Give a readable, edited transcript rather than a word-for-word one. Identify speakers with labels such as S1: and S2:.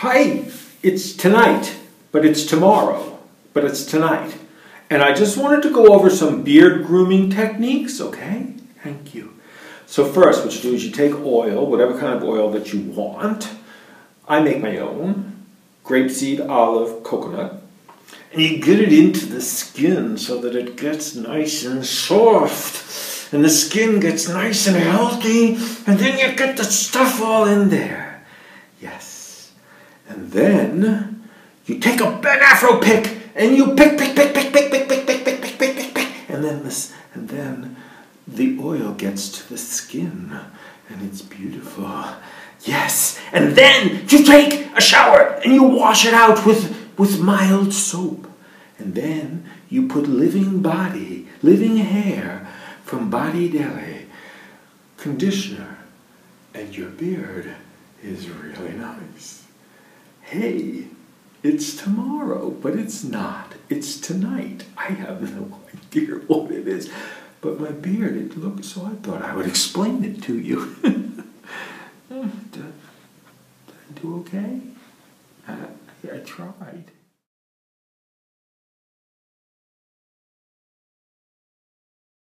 S1: Hi, it's tonight, but it's tomorrow, but it's tonight. And I just wanted to go over some beard grooming techniques, okay? Thank you. So first, what you do is you take oil, whatever kind of oil that you want. I make my own, grapeseed, olive, coconut. And you get it into the skin so that it gets nice and soft. And the skin gets nice and healthy. And then you get the stuff all in there. Yes. And then you take a big afro pick and you pick. And then the oil gets to the skin. And it's beautiful. Yes. And then you take a shower and you wash it out with mild soap. And then you put living hair from Body Deli conditioner, and your beard is really nice. Hey, it's tomorrow, but it's not. It's tonight. I have no idea what it is. But my beard, it looks, so I thought I would explain it to you. Did I do okay? I tried.